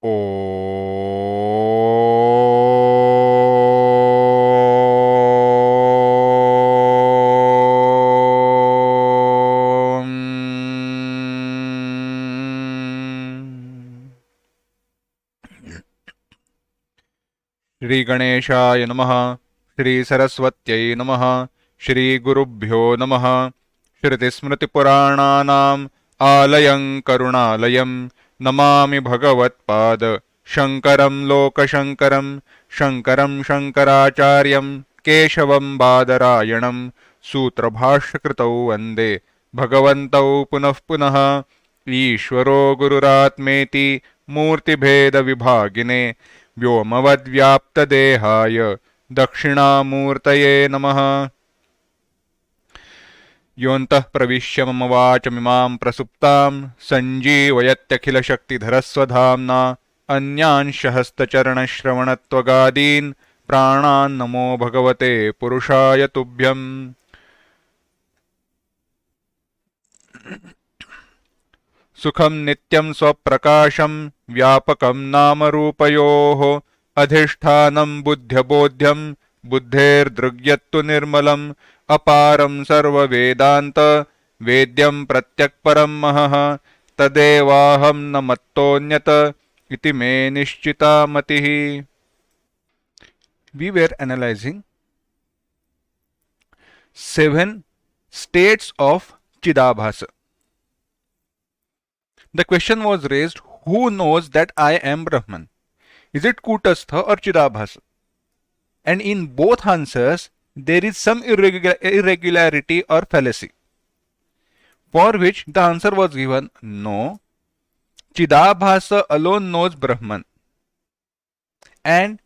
Om. Shri Ganeshaya Namaha, Shri Saraswatyai Namaha, Shri Gurubhyo Namaha, Shruti Smriti Purananam Alayam Karunalayam Namami Bhagavat Pada Shankaram Loka Shankaram Shankaram Shankaracharyam Keshavam Badarayanam Sutra Bhashkritau Vande Bhagavantau Punah Punaha Ishvaro Gururatmeti Murti Bheda Vibhagine व्योमवद्व्याप्तदेहाय दक्षिणामूर्तये नमः। योऽन्तः प्रविश्य मम वाचमिमां प्रसुप्तां सञ्जीवयत्यखिलशक्तिधरस्वधाम्ना अन्यांश हस्तचरणश्रवणत्वगादीन् प्राणान् नमो भगवते पुरुषाय तुभ्यम्। सुखं नित्यं स्वप्रकाशं व्यापकं नामरूपयोः अधिष्ठानं बुद्ध्यबोध्यं बुद्धेर्दृग्यत्तु निर्मलम् अपारं सर्ववेदान्त वेद्यं प्रत्यक्परं महः तदेवाहं न मत्तोऽन्यत इति मे निश्चिता मतिः। We were analyzing 7 states of Chidabhasa. The question was raised, who knows that I am Brahman? Is it Kutastha or Chidabhasa? And in both answers, there is some irregularity or fallacy, for which the answer was given, no, Chidabhasa alone knows Brahman. And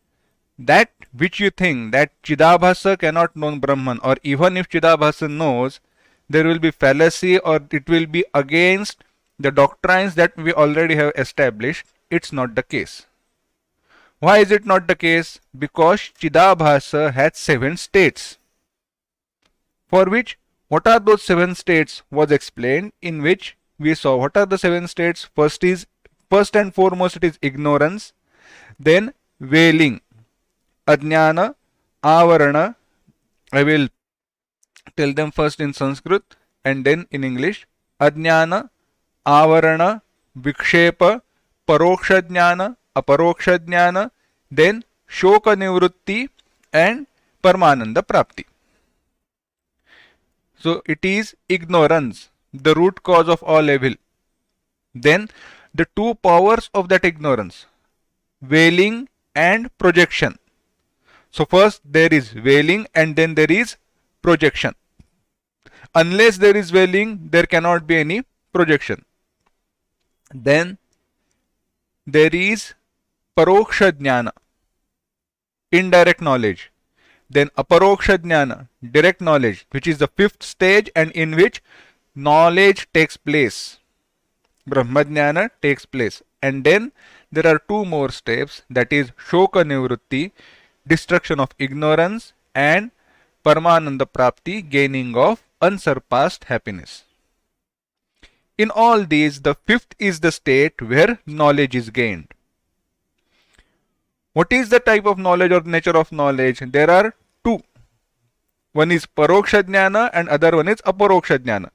that which you think that Chidabhasa cannot know Brahman, or even if Chidabhasa knows, there will be fallacy or it will be against the doctrines that we already have established. It's not the case. Why is it not the case? Because Chidabhasa has 7 states, for which what are those 7 states was explained, in which we saw what are the 7 states. First and foremost it is ignorance, then veiling, ajnana, avarana. I will tell them first in Sanskrit and then in English. Ajnana, avarana, vikshepa, paroksha jnana, aparoksha jnana, then shoka nivrutti and paramananda prapti. So it is ignorance, the root cause of all evil. Then the 2 powers of that ignorance, veiling and projection. So first there is veiling and then there is projection. Unless there is veiling, there cannot be any projection. Then there is paroksha jnana, indirect knowledge. Then aparoksha jnana, direct knowledge, which is the 5th stage and in which knowledge takes place. Brahma jnana takes place. And then there are 2 more steps, that is shoka nivrutti, destruction of ignorance, and paramananda prapti, gaining of unsurpassed happiness. In all these, the 5th is the state where knowledge is gained. What is the type of knowledge or nature of knowledge? There are 2. One is paroksha jnana and other one is aparoksha jnana.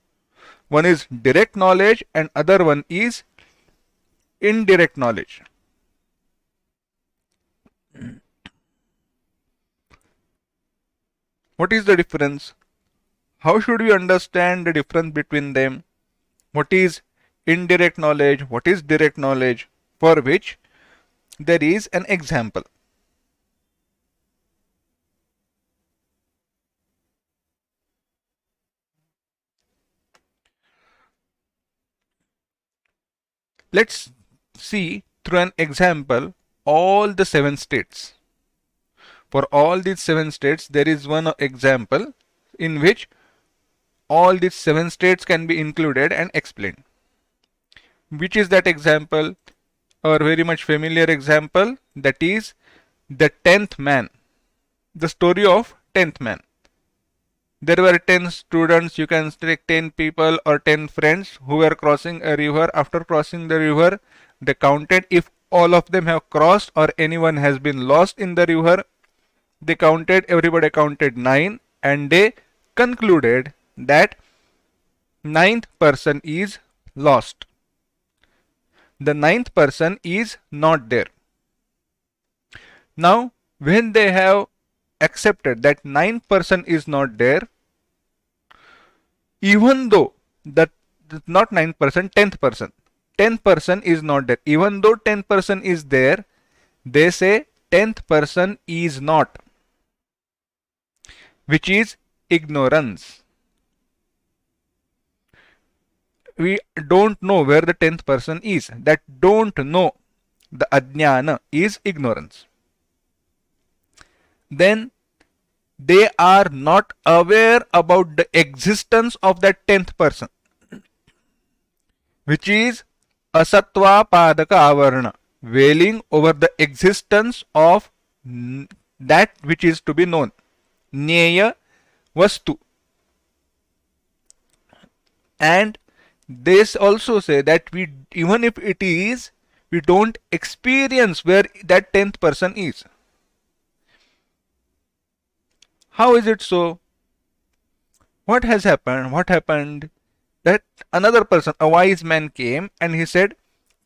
One is direct knowledge and other one is indirect knowledge. What is the difference? How should we understand the difference between them? What is indirect knowledge? What is direct knowledge? For which there is an example. Let's see through an example all the 7 states. For all these 7 states, there is one example in which all these 7 states can be included and explained. Which is that example? Our very much familiar example, that is the 10th man. The story of 10th man. There were 10 students, you can take 10 people or 10 friends who were crossing a river. After crossing the river, they counted if all of them have crossed or anyone has been lost in the river. They counted, everybody counted 9, and they concluded that ninth person is lost. The ninth person is not there. Now, when they have accepted that ninth person is not there, even though that not 9%, 10th person, 10th person is not there, even though 10th person is there, they say 10th person is not, which is ignorance. We don't know where the 10th person is. That don't know, the ajnana, is ignorance. Then they are not aware about the existence of that 10th person, which is asatva padaka avarana, veiling over the existence of that which is to be known, Neya Vastu. And they also say that we, even if it is, we don't experience where that 10th person is. How is it so? What has happened? What happened? That another person, a wise man, came and he said,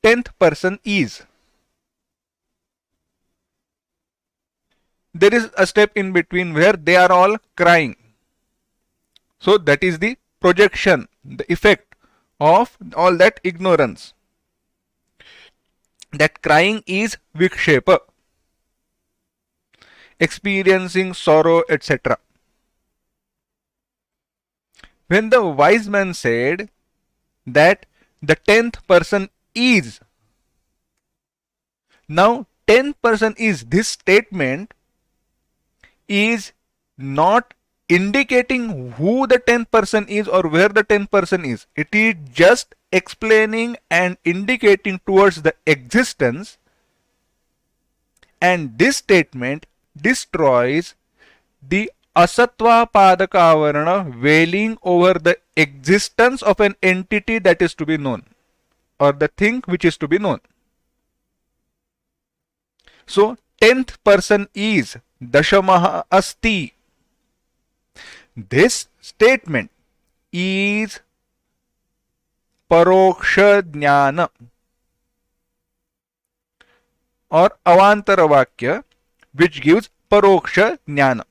10th person is. There is a step in between where they are all crying. So that is the projection, the effect of all that ignorance. That crying is vikshepa, experiencing sorrow, etc. When the wise man said that the 10th person is, now 10th person is, this statement is not indicating who the 10th person is or where the 10th person is. It is just explaining and indicating towards the existence, and this statement destroys the asatva padaka avarana, veiling over the existence of an entity that is to be known, or the thing which is to be known. So 10th person is, dashamaha asti. This statement is paroksha jnana or avantara vakya, which gives paroksha jnana.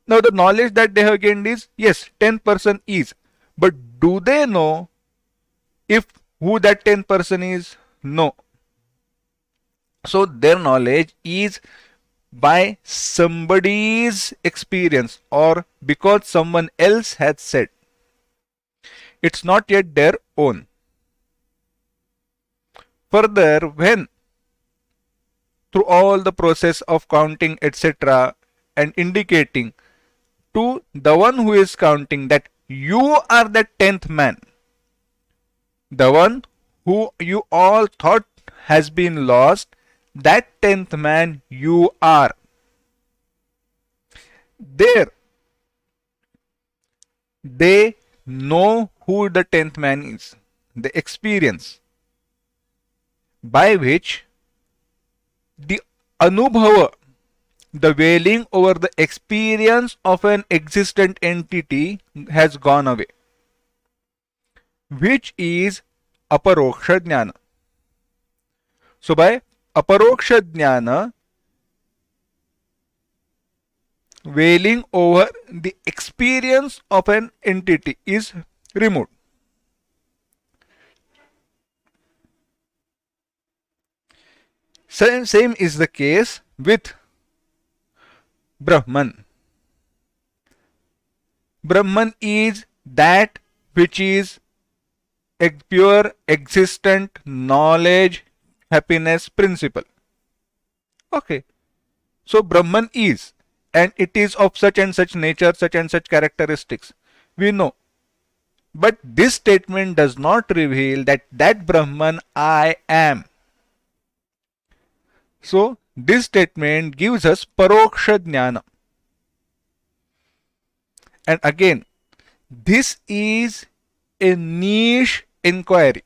Now the knowledge that they have gained is, yes, 10th person is, but do they know if who that 10th person is? No. So their knowledge is by somebody's experience or because someone else has said. It's not yet their own. Further, when through all the process of counting, etc., and indicating to the one who is counting that you are the 10th man, the one who you all thought has been lost, that 10th man you are. There, they know who the 10th man is, the experience by which the anubhava, the veiling over the experience of an existent entity, has gone away, which is aparoksha jnana. So by aparoksha jnana, veiling over the experience of an entity is removed. Same is the case with Brahman. Brahman is that which is a pure existent knowledge, happiness principle. Okay. So Brahman is, and it is of such and such nature, such and such characteristics. We know. But this statement does not reveal that Brahman I am. So this statement gives us paroksha jnana. And again, this is a niche inquiry.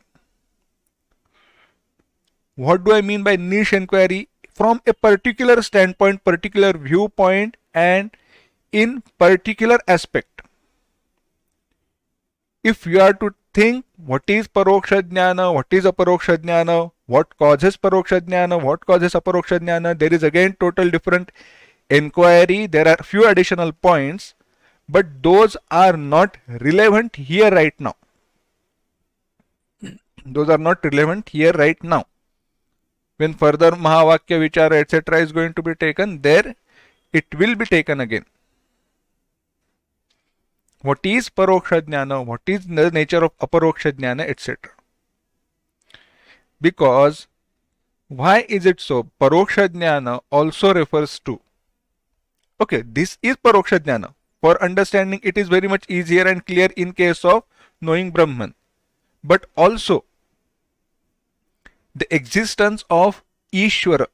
What do I mean by niche inquiry? From a particular standpoint, particular viewpoint, and in particular aspect. If you are to think what is paroksha jnana, what is aparoksha jnana, what causes paroksha jnana, what causes aparoksha jnana, there is again total different inquiry. There are few additional points, but those are not relevant here right now. Those are not relevant here right now. When further Mahavakya, Vichara, etc. is going to be taken, there it will be taken again. What is paroksha jnana? What is the nature of aparoksha jnana, etc. Because why is it so? Paroksha jnana also refers to, okay, this is paroksha jnana. For understanding, it is very much easier and clear in case of knowing Brahman. But also, the existence of Ishvara,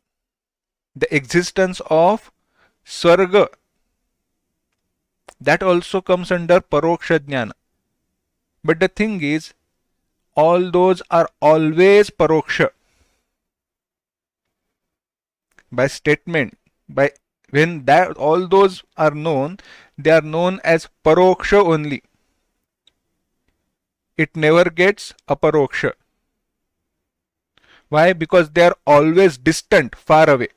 the existence of Swarga, that also comes under paroksha jnana. But the thing is, all those are always paroksha. By statement, by when that all those are known, they are known as paroksha only. It never gets aparoksha. Why? Because they are always distant, far away.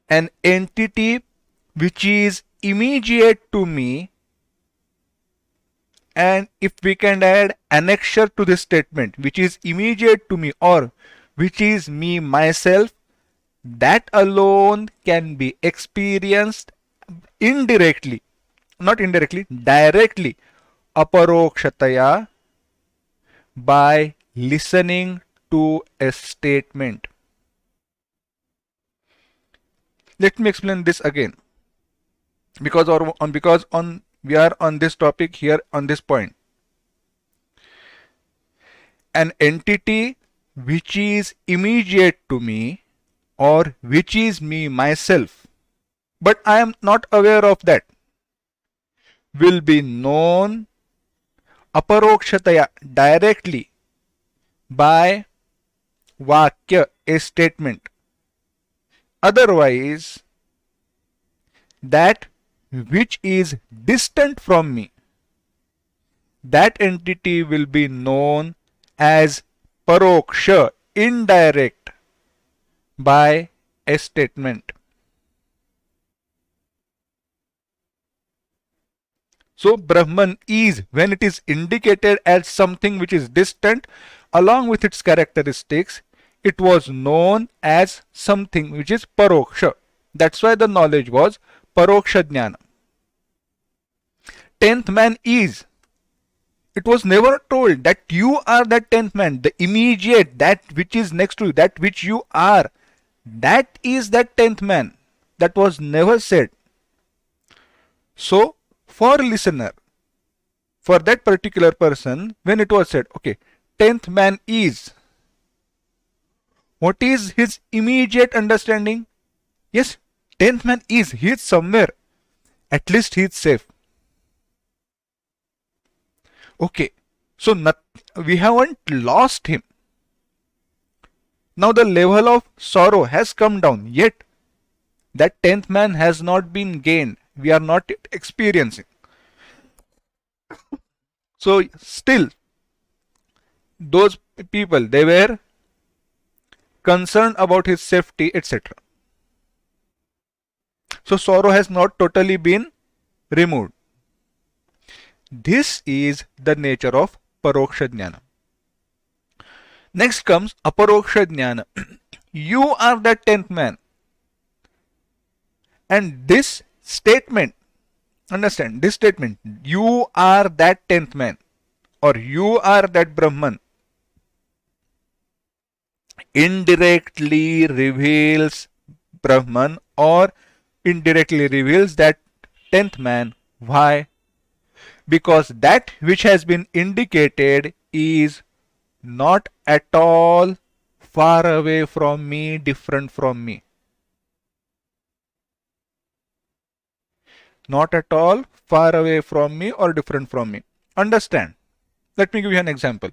An entity which is immediate to me, and if we can add annexure to this statement, which is immediate to me or which is me myself, that alone can be experienced indirectly, not indirectly, directly, aparokshataya, by listening to a statement. Let me explain this again, because we are on this topic here on this point. An entity which is immediate to me or which is me myself, but I am not aware of that, will be known aparokshataya, directly, by vakya, a statement. Otherwise, that which is distant from me, that entity will be known as paroksha, indirect, by a statement. So Brahman is, when it is indicated as something which is distant, along with its characteristics, it was known as something which is paroksha. That's why the knowledge was paroksha jnana. 10th man is. It was never told that you are that 10th man, the immediate, that which is next to you, that which you are. That is that 10th man. That was never said. So, for listener, for that particular person, when it was said, okay, 10th man is, what is his immediate understanding? Yes, 10th man is, he is somewhere. At least he is safe. Okay, so we haven't lost him. Now the level of sorrow has come down, yet that 10th man has not been gained. We are not experiencing. So still, those people, they were concerned about his safety, etc. So sorrow has not totally been removed. This is the nature of paroksha jnana. Next comes aparoksha jnana. You are that 10th man. And this statement, understand, this statement, you are that 10th man or you are that Brahman, indirectly reveals Brahman or indirectly reveals that 10th man. Why? Because that which has been indicated is not at all far away from me, different from me. Not at all far away from me or different from me. Understand? Let me give you an example.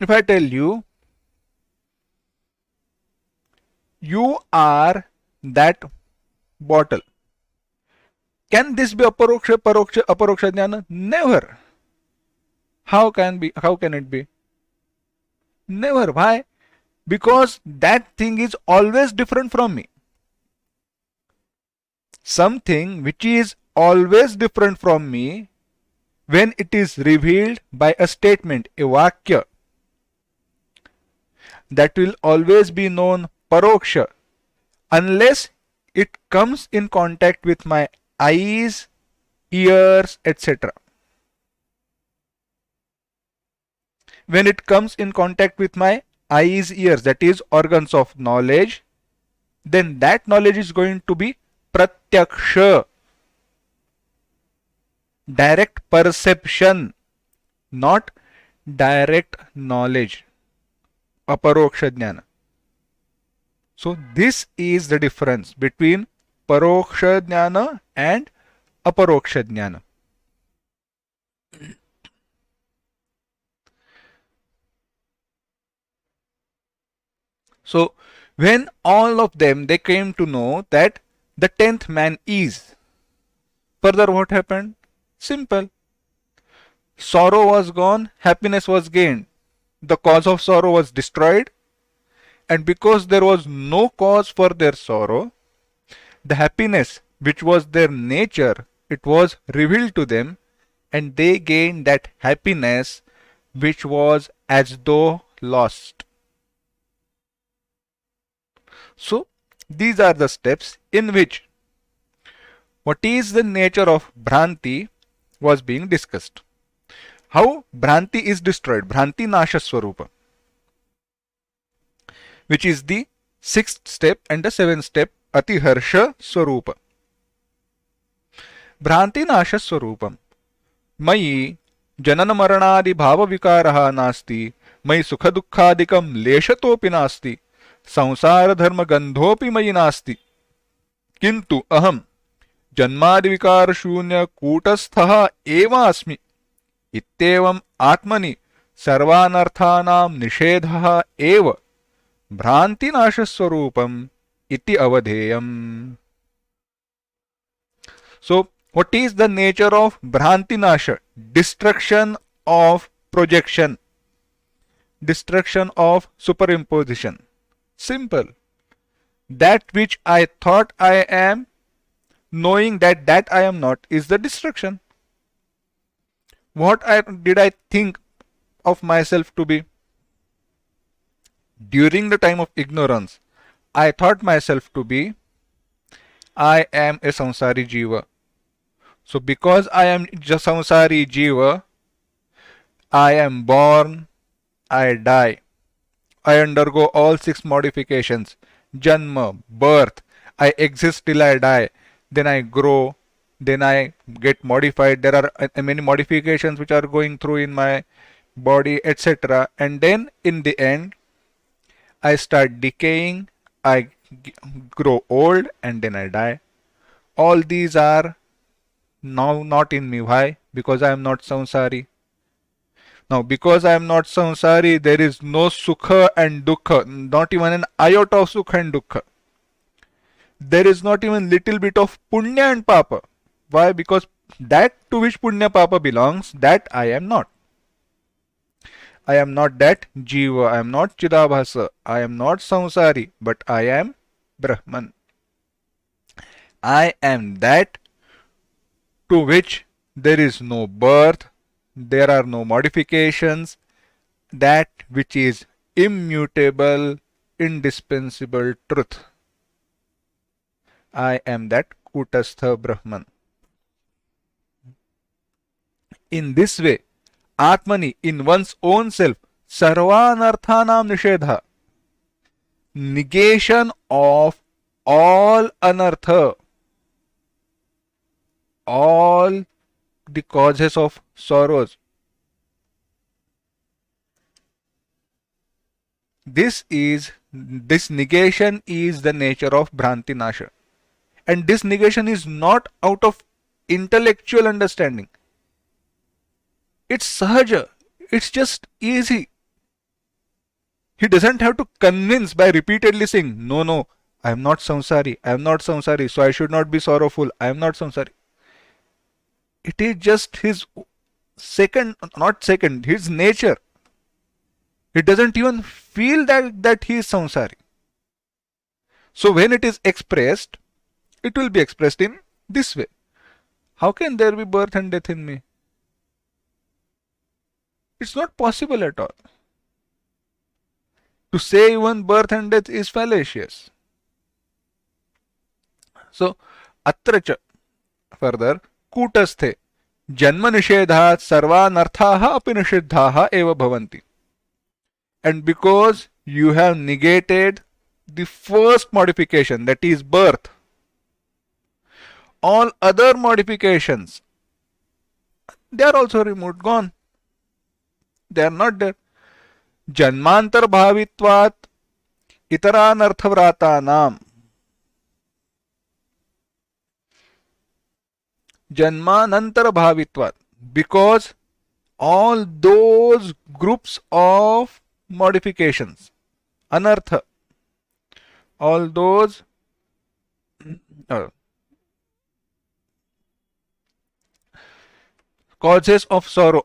if I tell you, you are that bottle, can this be aparoksha jnana? Never. How can it be? Never. Why? Because that thing is always different from me. Something which is always different from me, when it is revealed by a statement, a vakya, that will always be known paroksha, unless it comes in contact with my eyes, ears, etc. When it comes in contact with my eyes, ears, that is organs of knowledge, then that knowledge is going to be pratyaksha, direct perception, not direct knowledge, aparoksha jnana. So this is the difference between paroksha jnana and aparoksha jnana. So when all of them, they came to know that the 10th man is, further what happened? Simple. Sorrow was gone, happiness was gained. The cause of sorrow was destroyed, and because there was no cause for their sorrow, the happiness which was their nature, it was revealed to them, and they gained that happiness which was as though lost. So these are the steps in which what is the nature of Bhranti was being discussed. How Bhranti is destroyed, Bhranti Nasha Swarupa, which is the 6th step and the 7th step, Atiharsha Swarupa. Bhranti Nasha Swarupam. Mayi Janana Maranadi Bhava Vikaraha Nasti, Mayi Sukha Dukkhadikam Leshatopi Nasti, Samsara Dharma Gandhopi Mayi Nasti, Kintu Aham जन्मादि विकार शून्य कूटस्थः एव अस्मि इत्येवम् आत्मनि सर्वानर्थानां निषेधः एव भ्रान्तिनाशस्वरूपम् इति अवधेयम्. So what is the nature of Bhrantinasha? Destruction of projection, destruction of superimposition. Simple. That which I thought I am, knowing that I am not, is the destruction. What did I think of myself to be? During the time of ignorance, I thought myself to be, I am a samsari jiva. So because I am just samsari jiva, I am born, I die. I undergo all 6 modifications. Janma, birth, I exist till I die. Then I grow, then I get modified. There are many modifications which are going through in my body, etc. And then in the end, I start decaying, I grow old, and then I die. All these are now not in me. Why? Because I am not samsari. Now, because I am not samsari, there is no sukha and dukkha, not even an iota of sukha and dukkha. There is not even little bit of punya and papa. Why? Because that to which punya papa belongs, that I am not. I am not that jiva, I am not chidabhasa, I am not samsari, but I am Brahman. I am that to which there is no birth, there are no modifications, that which is immutable, indispensable truth. I am that Kutastha Brahman. In this way, Atmani, in one's own self, Sarvanarthanam Nishedha, negation of all anartha, all the causes of sorrows. This negation is the nature of Bhranti Nasha. And this negation is not out of intellectual understanding. It's sahaja. It's just easy. He doesn't have to convince by repeatedly saying, no, no, I am not samsari, I am not samsari, so I should not be sorrowful, I am not samsari. It is just his not second, his nature. He doesn't even feel that he is samsari. So when it is expressed, it will be expressed in this way. How can there be birth and death in me? It's not possible at all. To say even birth and death is fallacious. So, अत्र च further कूटस्थे जन्म निषेधात् सर्वानर्थाः अपि निषिद्धाः एव भवन्ति. And because you have negated the first modification, that is birth, all other modifications, they are also removed, gone. They are not there. Janmantar bhavitvat itaranarthavratanam. Janmanantar bhavitvat. Because all those groups of modifications, anartha, all those causes of sorrow,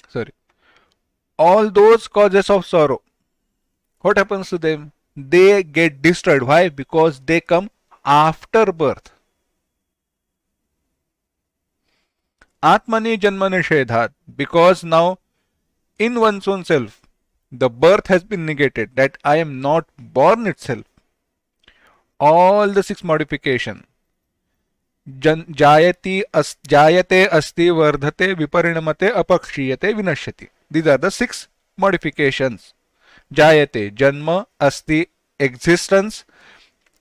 sorry, all those causes of sorrow, what happens to them? They get destroyed. Why? Because they come after birth. Atmani janma nishedhat. Because now in one's own self the birth has been negated, that I am not born itself. All the six modification, jayate asti vardhate viparinamate apakshiyate vinashyati. These are the six modifications. Jayate, janma, asti, existence,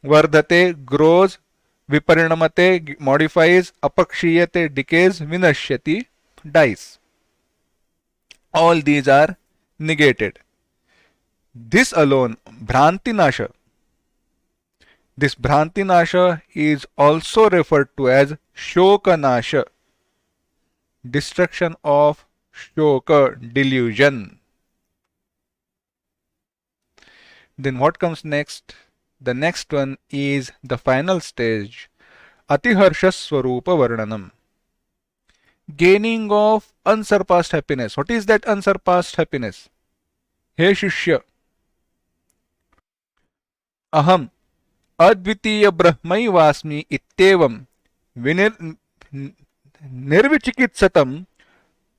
vardhate, grows, viparinamate, modifies, apakshiyate, decays, vinashyati, dies. All these are negated. This alone, Bhranti Nasha. This Bhranti Nasha is also referred to as Shoka Nasha, destruction of Shoka, delusion. Then what comes next? The next one is the final stage, Atiharsha Swarupa Varnanam. Gaining of unsurpassed happiness. What is that unsurpassed happiness? He Shishya, Aham Advitiya Brahmaivasmi Ittevam Nirvichikitsatam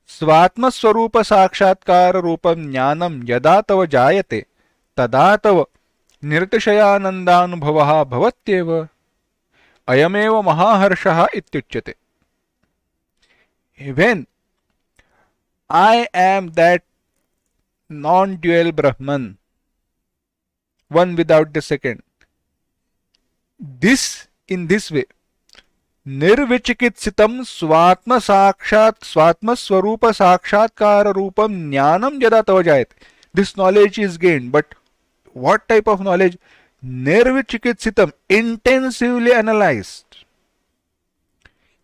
Svatma Swarupa Sakshatkara Rupam Jnanam Yada Tava Jayate Tada Tava Nirtishayanandanubhavaha Bhavatyeva Ayameva Mahaharshaha Ityuchyate. When I am that non-dual Brahman, one without the second, this in this way, Nirvichikitsitam Swatma Sakshat Swatma Swarupa Sakshatkara Rupam Jnanam Yada Tava Jayate. This knowledge is gained, but what type of knowledge? Nirvichikitsitam, intensively analyzed.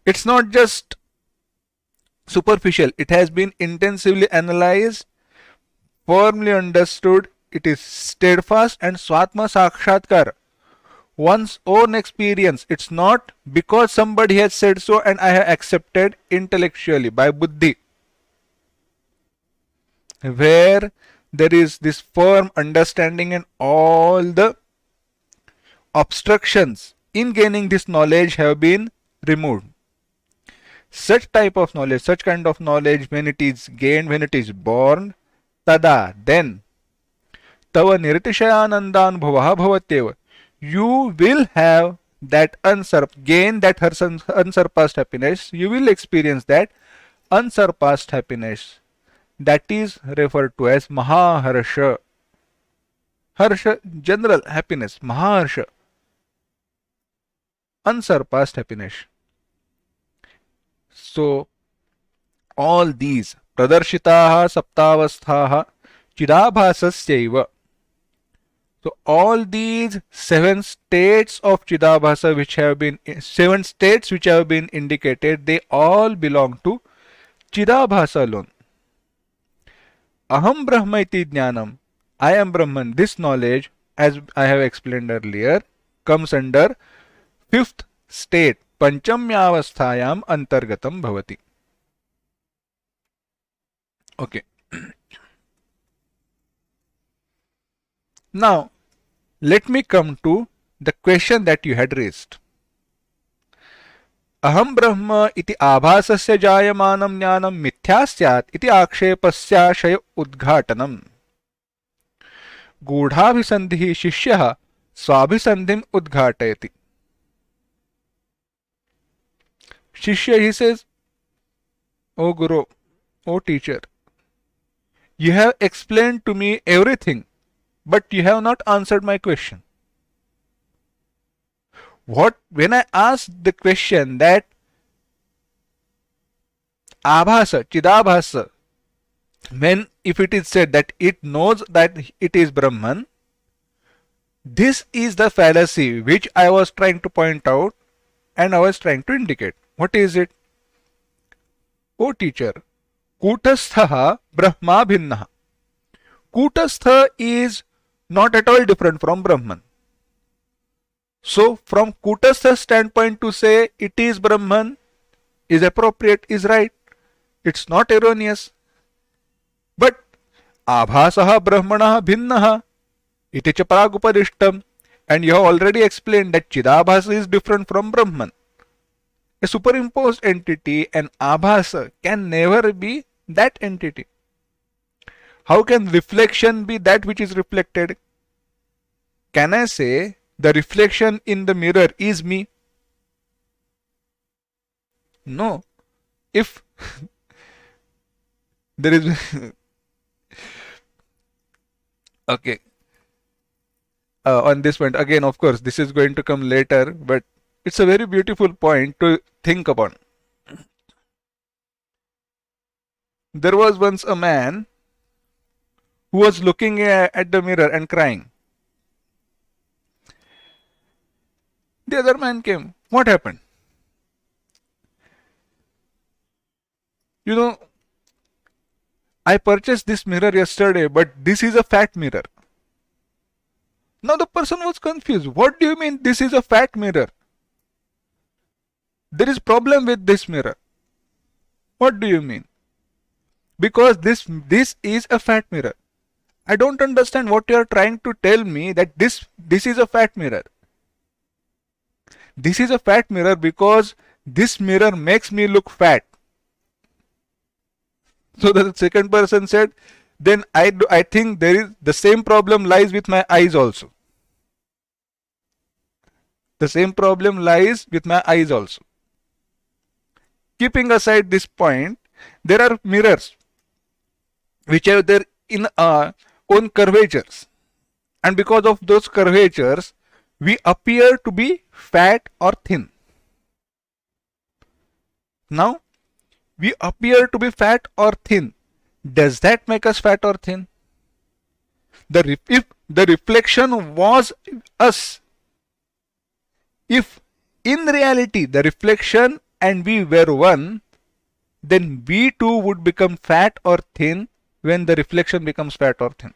It's not just superficial, it has been intensively analyzed, firmly understood, it is steadfast, and Swatma Sakshatkar, one's own experience. It's not because somebody has said so and I have accepted intellectually by buddhi, where there is this firm understanding and all the obstructions in gaining this knowledge have been removed. Such type of knowledge, such kind of knowledge, when it is gained, when it is born, tada, then, tava nirtishayanandanubhavaha bhavatyeva, you will have that gain that unsurpassed happiness, you will experience that unsurpassed happiness. That is referred to as Mahaharsha. Harsha, general happiness. Mahaharsha, unsurpassed happiness. So, all these pradarshitaha saptavasthaha chidabhasasyaiva. So, all these seven states of chidabhasa which have been indicated, they all belong to chidabhasa alone. aham brahma iti jnanam, I am Brahman, this knowledge, as I have explained earlier, comes under fifth state, panchamyavasthayam antargatam bhavati. Okay. Now, let me come to the question that you had raised. अहम ब्रह्म इति आभासस्य जायमानं ज्ञानं मिथ्या स्यात् इति आक्षेपस्याशय उद्घाटनम्. गूढ़ाभिसन्धिः शिष्यः स्वाभिसन्धिम् उद्घाटयति. Shishya, he says, "O Guru, O teacher, you have explained to me everything, but you have not answered my question. When I asked the question that abhasa, chidabhasa, if it is said that it knows that it is Brahman, this is the fallacy which I was trying to point out and I was trying to indicate. What is it? O teacher, Kutastha Brahma Bhinnaha. Kutastha is not at all different from Brahman. So, from Kutastha standpoint to say it is Brahman is appropriate, is right. It's not erroneous. But Abhasaha Brahmanaha Bhinnaha iti cha pragupadishtam, and you have already explained that Chidabhasa is different from Brahman. A superimposed entity, an Abhasa, can never be that entity. How can reflection be that which is reflected? Can I say the reflection in the mirror is me? No. If there is okay, on this point again, of course this is going to come later, but it's a very beautiful point to think upon. There was once a man who was looking at the mirror and crying. The other man came. What happened? You know, I purchased this mirror yesterday, but this is a fat mirror. Now the person was confused. What do you mean this is a fat mirror? There is problem with this mirror. What do you mean? Because this is a fat mirror. I don't understand what you are trying to tell me, that this is a fat mirror. This is a fat mirror because this mirror makes me look fat. So the second person said, then I think there is the same problem lies with my eyes also. The same problem lies with my eyes also. Keeping aside this point, there are mirrors which have their own curvatures, and because of those curvatures we appear to be fat or thin. Now we appear to be fat or thin. Does that make us fat or thin? If the reflection was us, if in reality the reflection and we were one, then we too would become fat or thin when the reflection becomes fat or thin.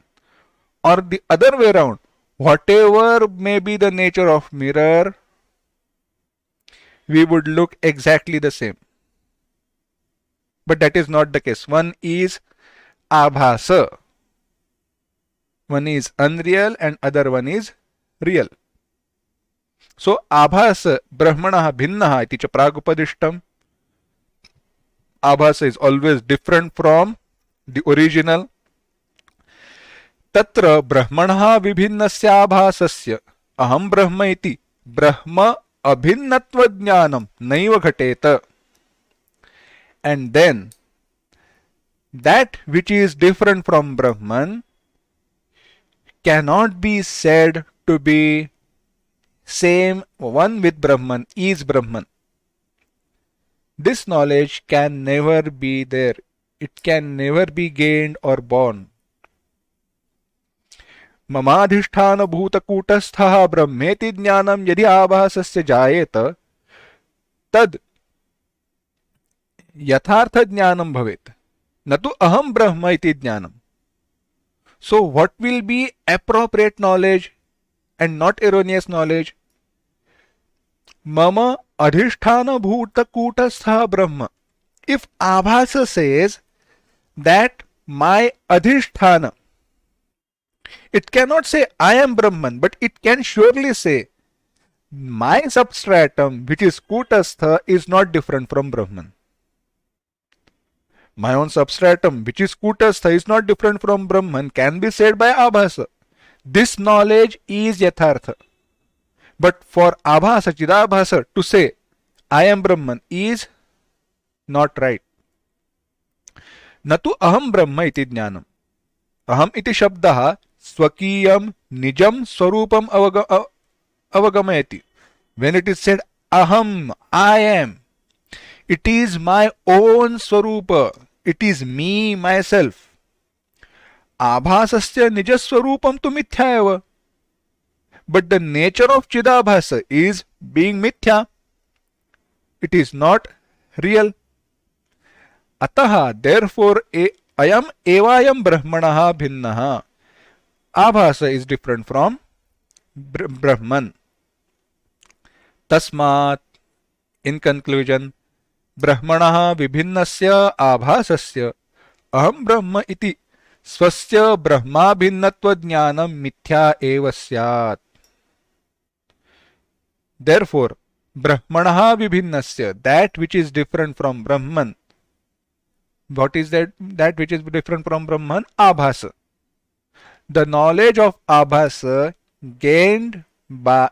Or the other way around, whatever may be the nature of mirror, we would look exactly the same. But that is not the case. One is abhasa, one is unreal, and other one is real. So abhasa brahmanaha bhinnaha iti cha pragupadishtam. Abhasa is always different from the original. Tatra brahmanaha vibhinnasya abhasasya aham brahma iti brahma abhinnatva jnanam naiva ghateta. And then that which is different from Brahman cannot be said to be same one with Brahman, is Brahman. This knowledge can never be there. It can never be gained or born. Mamadhishthana bhuta kutastha brahmeti jnanam yadi abhasasya jayeta tad यथार्थ ज्ञानम भवेत न तो अहम ब्रह्म इति ज्ञानम. So what will be appropriate knowledge and not erroneous knowledge? Mama adhisthana bhuta kutastha brahma. If Abhasa says that my adhisthana, it cannot say I am Brahman, but it can surely say my substratum, which is kutastha, is not different from Brahman. My own substratum, which is kutastha, is not different from Brahman, can be said by Abhasa. This knowledge is yathartha. But for Abhasa, Chidabhasa, to say I am Brahman is not right. नतु अहम ब्रह्म इति ज्ञानम. अहम इति शब्दः स्वकीयं निजं स्वरूपम अवगमयति. When it is said aham, I am, it is my own swarupa, it is me, myself. Abhasasya nijaswarupam tu mithya eva. But the nature of Chidabhasa is being mithya. It is not real. Ataha, therefore, ayam evayam brahmanaha bhinnaha. Abhasa is different from Brahman. Tasmat, in conclusion, brahmanaha vibhinnasya abhasasya aham brahma iti swasya brahma bhinnatva jnanam mithya eva syat. Therefore, brahmanaha vibhinnasya, that which is different from Brahman. What is that which is different from Brahman? Abhasa. The knowledge of Abhasa gained by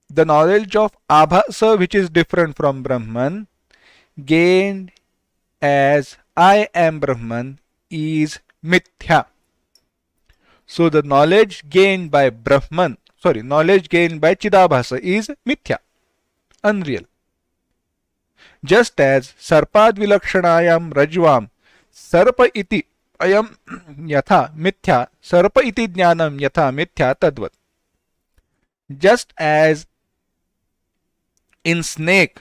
the knowledge of Abhasa which is different from Brahman gained as I am Brahman is mithya. So the knowledge gained by knowledge gained by Chidabhasa is mithya, unreal. Just as sarpad vilakshanayam rajvam sarpa iti ayam yatha mithya sarpa iti jnanam yatha mithya tadvat. Just as in snake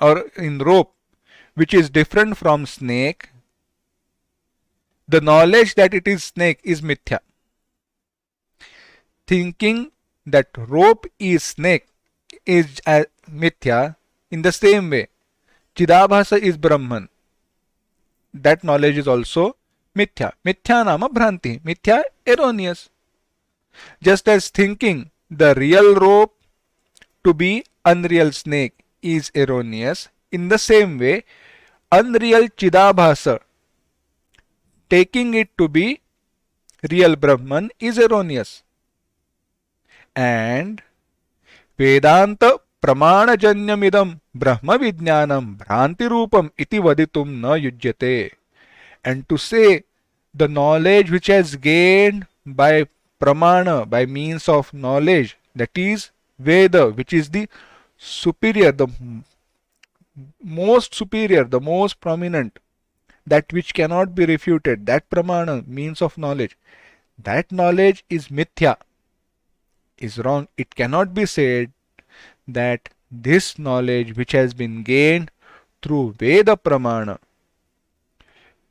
or in rope which is different from snake, the knowledge that it is snake is mithya. Thinking that rope is snake is mithya. In the same way, Chidabhasa is Brahman. That knowledge is also mithya. Mithya nama bhranti. Mithya, erroneous. Just as thinking the real rope to be unreal snake is erroneous, in the same way, unreal Chidabhasa, taking it to be real Brahman is erroneous. And Vedanta pramanajanyamidam brahma vijnanam bhranti rupam iti vaditum na yujyate. And to say the knowledge which has gained by pramana, by means of knowledge, that is Veda, which is the superior, the most prominent, that which cannot be refuted, that pramana, means of knowledge, that knowledge is mithya, is wrong. It cannot be said that this knowledge which has been gained through Veda pramana,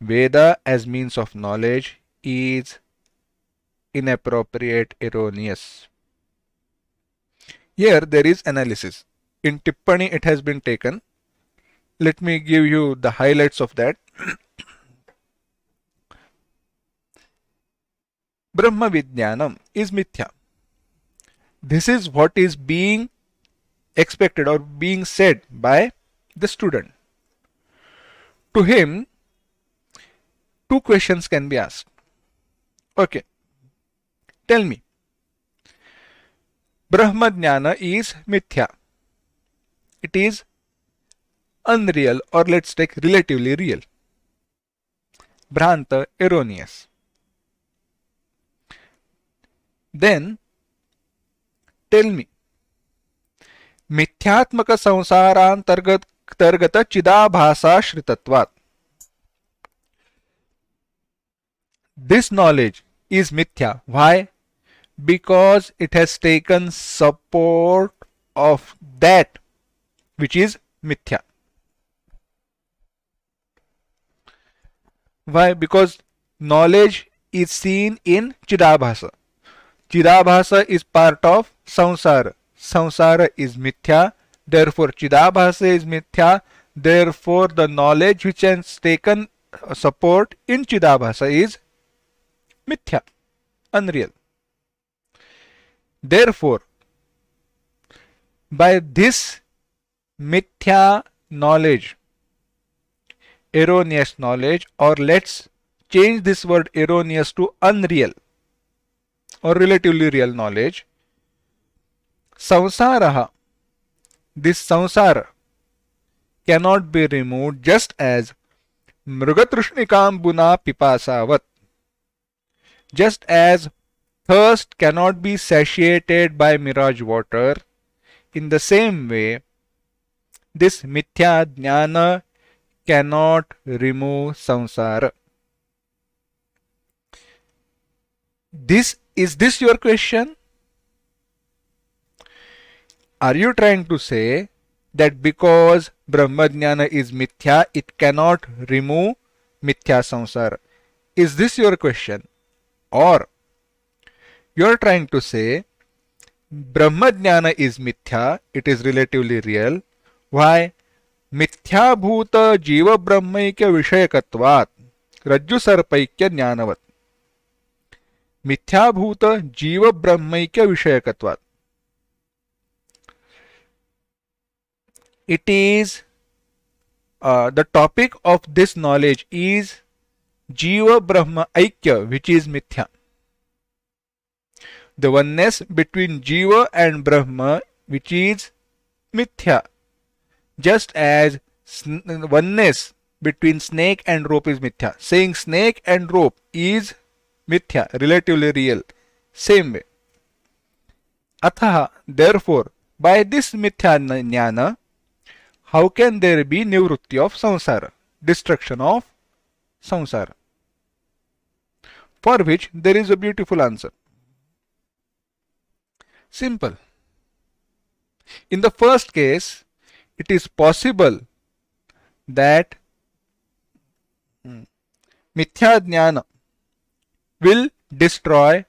Veda as means of knowledge, is inappropriate, erroneous. Here there is analysis. In Tippani it has been taken. Let me give you the highlights of that. Brahma Vijnanam is mithya. This is what is being expected or being said by the student. To him, two questions can be asked. Okay, tell me, Brahma Jnana is mithya. It is unreal, or let's take relatively real. Bhranta, erroneous. Then tell me, मिथ्यात्मक संसारांतर्गत चिदाभासा श्रितत्वात्. This knowledge is mithya. Why? Because it has taken support of that which is mithya. Why? Because knowledge is seen in Chidabhasa. Chidabhasa is part of Samsara. Samsara is mithya. Therefore, Chidabhasa is mithya. Therefore, the knowledge which has taken support in Chidabhasa is mithya, unreal. Therefore, by this mithya knowledge, erroneous knowledge, or let's change this word erroneous to unreal or relatively real knowledge, samsaraha, this samsara cannot be removed, just as mrugatrushnikambuna pipasavat, just as thirst cannot be satiated by mirage water. In the same way, this mithya jnana cannot remove samsara. Is this your question? Are you trying to say that because Brahmajnana is mithya, it cannot remove mithya samsara? Is this your question? Or you are trying to say Brahmajnana is mithya, it is relatively real. Why? Mithyabhuta jiva brahmaikya vishayakatvat rajju sarpaikya jnanavat. Mithyabhuta jiva brahmaikya vishayakatvat. It is the topic of this knowledge is jiva brahma aikya, which is mithya. The oneness between jiva and brahma, which is mithya. Just as oneness between snake and rope is mithya. Saying snake and rope is mithya, relatively real. Same way. Atha, therefore, by this mithya jnana, how can there be nivrutti of samsara, destruction of samsara? For which there is a beautiful answer. Simple. In the first case, it is possible that mithya jnana will destroy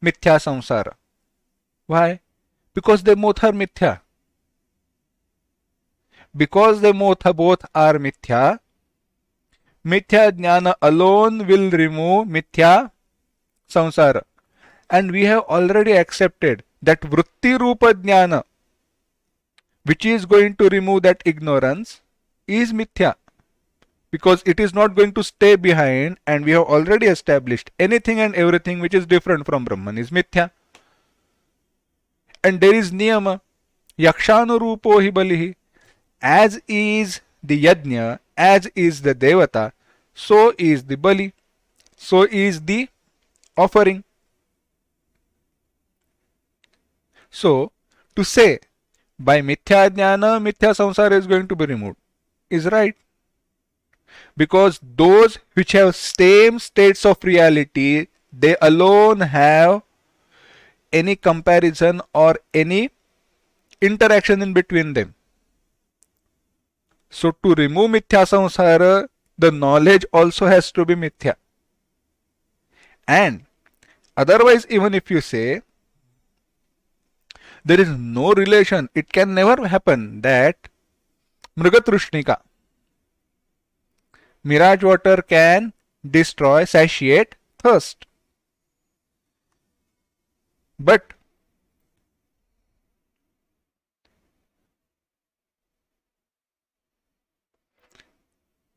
mithya samsara. Why? Because they both are mithya. Because they both are mithya, mithya jnana alone will remove mithya samsara. And we have already accepted that vritti rupa jnana, which is going to remove that ignorance, is mithya. Because it is not going to stay behind, and we have already established anything and everything which is different from Brahman is mithya. And there is niyama, yakshanurupo hi balihi. As is the yajna, as is the devata, so is the bali, so is the offering. So, to say by mithya jnana, mithya samsara is going to be removed is right. Because those which have same states of reality, they alone have any comparison or any interaction in between them. So to remove mithya samsara, the knowledge also has to be mithya. And otherwise, even if you say there is no relation, it can never happen that mrugatrushnika, mirage water, can destroy, satiate thirst. But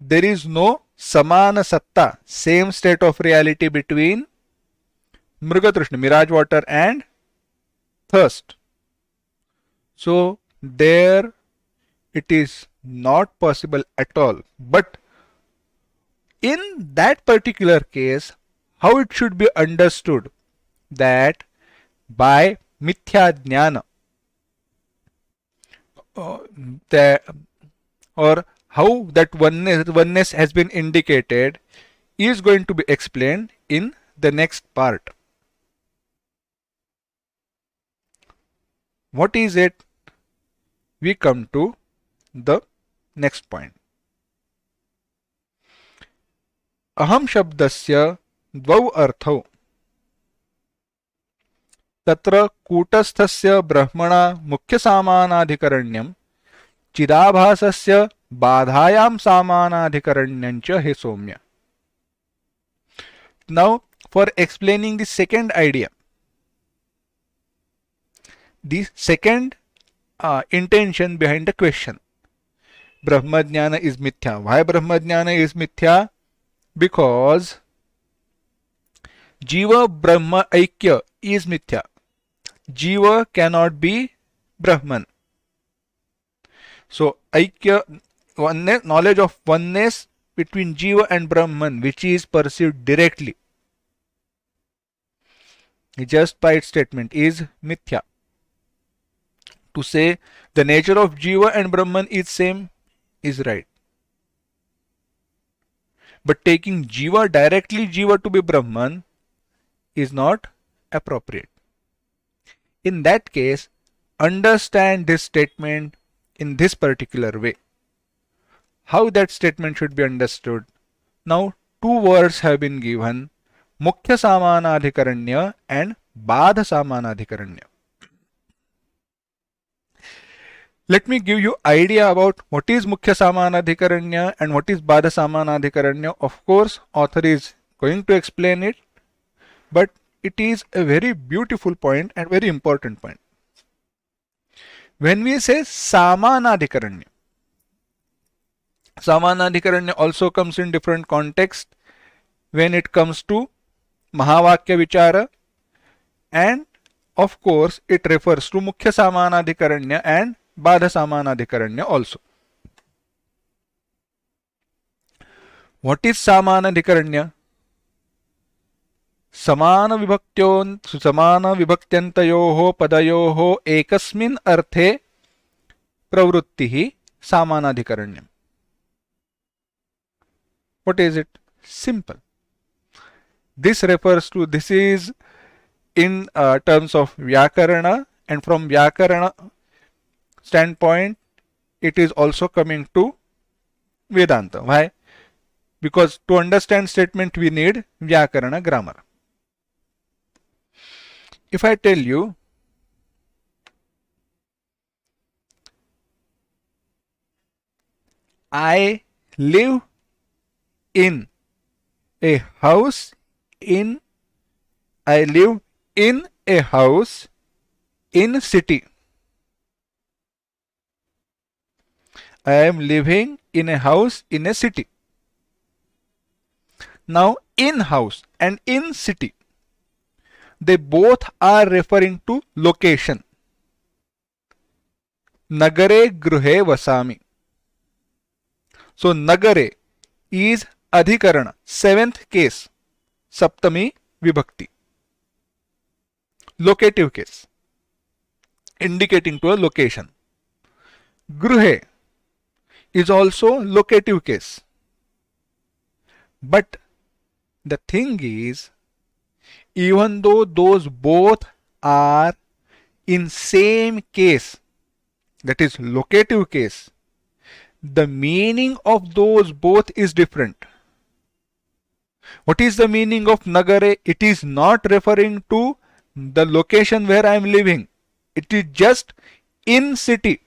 there is no samana satta, same state of reality between mrugatrushna, mirage water, and thirst. So there it is not possible at all. But in that particular case, how it should be understood that by mithya jnana, or how that oneness has been indicated, is going to be explained in the next part. What is it? We come to the next point. अहम शब्दस्य द्वौ अर्थौ तत्र कूटस्थस्य ब्रह्मणा मुख्यसामानाधिकरण्यं चिदाभासस्य बाधायां सामानाधिकरण्यं च हे सौम्य. Now, for explaining the second idea, the second intention behind the question, Brahmajnana is mithya. Why Brahmajnana is mithya? Because Jiva Brahma Aikya is mithya. Jiva cannot be Brahman. So, Aikya, oneness, knowledge of oneness between Jiva and Brahman, which is perceived directly, just by its statement, is mithya. To say the nature of Jiva and Brahman is same is right. But taking Jiva directly Jiva to be Brahman is not appropriate. In that case, understand this statement in this particular way. How that statement should be understood? Now, two words have been given, Mukhya Samanadhikaranya and Badha Samanadhikaranya. Let me give you idea about what is Mukhya Samanadhikaranya and what is Badha Samanadhikaranya. Of course, author is going to explain it, but it is a very beautiful point and very important point. When we say Samanadhikaranya, Samanadhikaranya also comes in different context when it comes to Mahavakya Vichara, and of course it refers to Mukhya Samanadhikaranya and Badha Samanadhikaranya also. What is Samanadhikaranya? Samana vibhaktyantayoho padayoho ekasmin arthe pravrittihi Samanadhikaranyam. What is it? Simple. This is in terms of Vyakarana, and from Vyakarana standpoint, it is also coming to Vedanta. Why? Because to understand statement we need Vyakarana grammar. If I tell you, I live in a house in city. I am living in a house in a city. Now, in house and in city, they both are referring to location. Nagare gruhe vasami. So, Nagare is adhikarana, seventh case, saptami vibhakti. Locative case, indicating to a location. Gruhe is also locative case. But the thing is, even though those both are in same case, that is locative case, the meaning of those both is different. What is the meaning of Nagare? It is not referring to the location where I am living. It is just in city.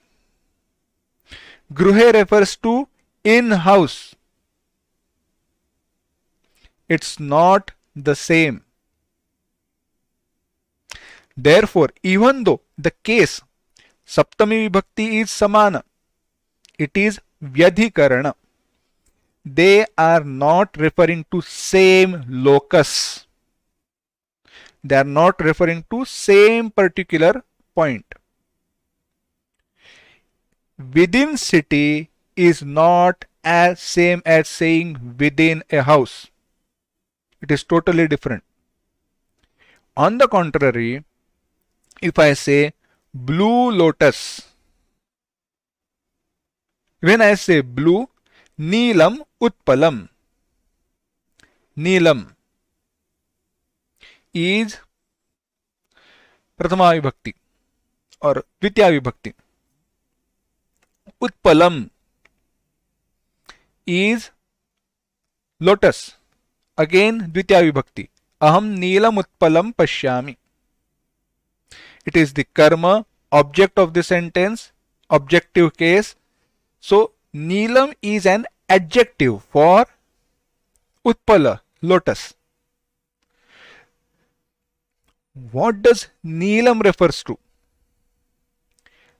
Gruhe refers to in house. It's not the same. Therefore, even though the case Saptami Vibhakti is Samana, it is Vyadhikarana, they are not referring to same locus. They are not referring to same particular point. Within city is not as same as saying within a house. It is totally different. On the contrary, if I say blue lotus, when I say blue, Neelam Utpalam. Neelam is Prathama Vibhakti or Dvitiya Vibhakti. Utpalam is lotus, Again, Dvitiya Vibhakti. Aham Neelam Utpalam Pashyami. It is the karma, object of the sentence, objective case. So, Neelam is an adjective for Utpala, lotus. What does Neelam refers to?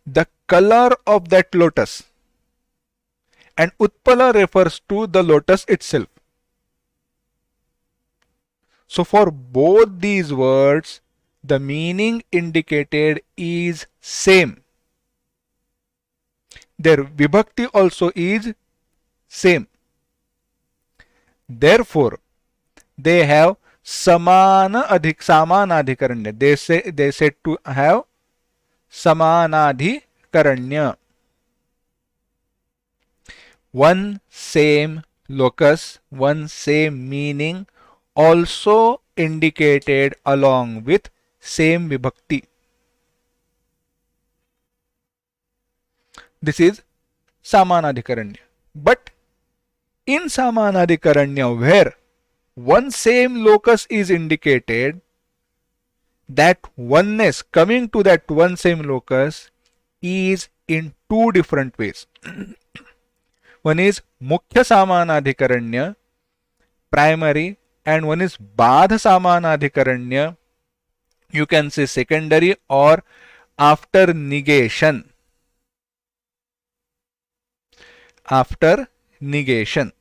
The color of that lotus. And Utpala refers to the lotus itself. So for both these words, the meaning indicated is same. Their vibhakti also is same. Therefore, they have samanadhikaranya. They said to have samanadhikaranya. One same locus, one same meaning, also indicated along with same vibhakti. This is samanadhikaranya. But in samanadhikaranya, where one same locus is indicated, that oneness coming to that one same locus is in two different ways. One is mukhya samanadhikaranya, primary, and one is badha samanadhikaranya, you can say secondary or after negation. After negation.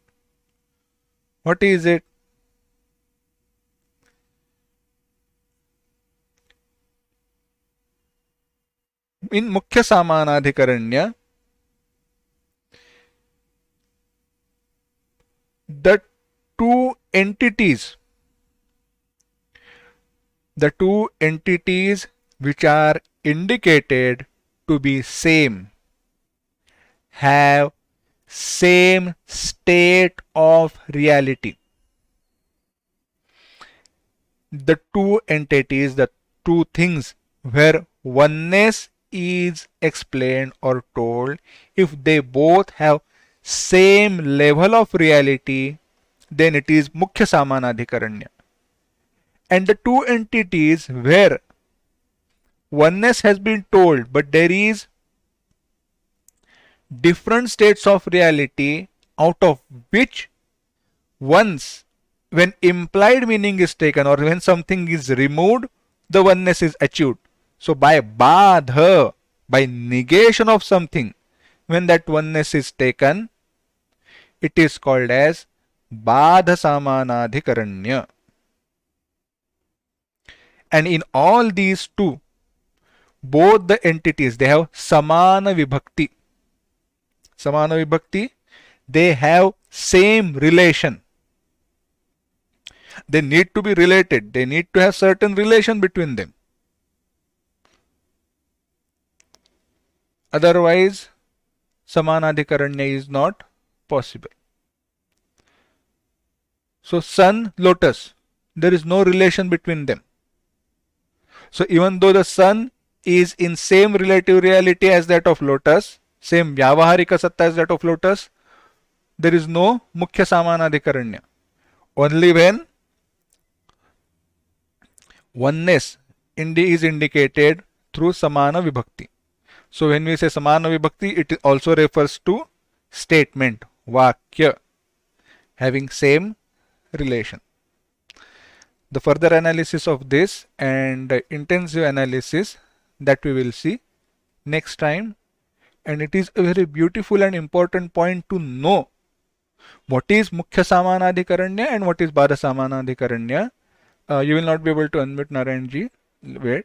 What is it? In mukhya samanadhikaranya, the two entities which are indicated to be same have same state of reality. The two entities, the two things where oneness is explained or told, if they both have same level of reality, then it is mukhya samanadhikaranya. And the two entities where oneness has been told but there is different states of reality, out of which once when implied meaning is taken or when something is removed, the oneness is achieved. So by badha, by negation of something, when that oneness is taken, it is called as badha samanadhikaranya. And in all these two, both the entities, they have samana vibhakti. Samana vibhakti, they have same relation. They need to be related. They need to have certain relation between them. Otherwise, samanadhikaranya is not possible. So, sun, lotus, there is no relation between them. So, even though the sun is in same relative reality as that of lotus, same vyavaharika satta as that of lotus, there is no mukhya samanadhikaranya. Only when oneness is indicated through samana vibhakti. So when we say samana vibhakti, it also refers to statement, vakya, having same relation. The further analysis of this and intensive analysis that we will see next time, and it is a very beautiful and important point to know what is mukhya samanadhikaranya and what is badha samanadhikaranya. You will not be able to unmute Narayanji. Wait.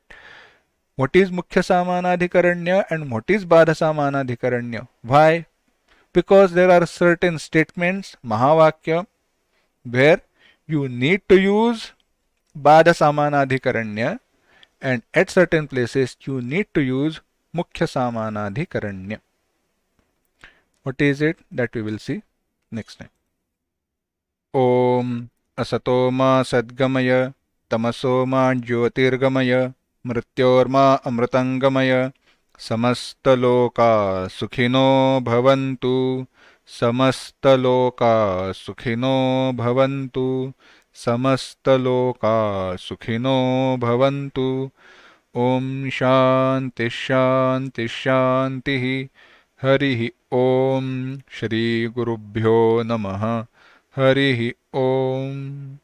What is mukhya samanadhikaranya and what is badha samanadhikaranya? Why? Because there are certain statements, mahavakya, where you need to use badha samanadhikaranya, and at certain places you need to use mukhya samanadhikaranya. What is it? That we will see next time. Om asatoma sadgamaya tamasoma jyotirgamaya mrityorma amritangamaya samastaloka sukhino bhavantu samastaloka sukhino bhavantu समस्तलोका सुखिनो भवन्तु। ॐ शान्ति शान्ति शान्तिः। हरिः ॐ। श्रीगुरुभ्यो नमः। हरिः ॐ।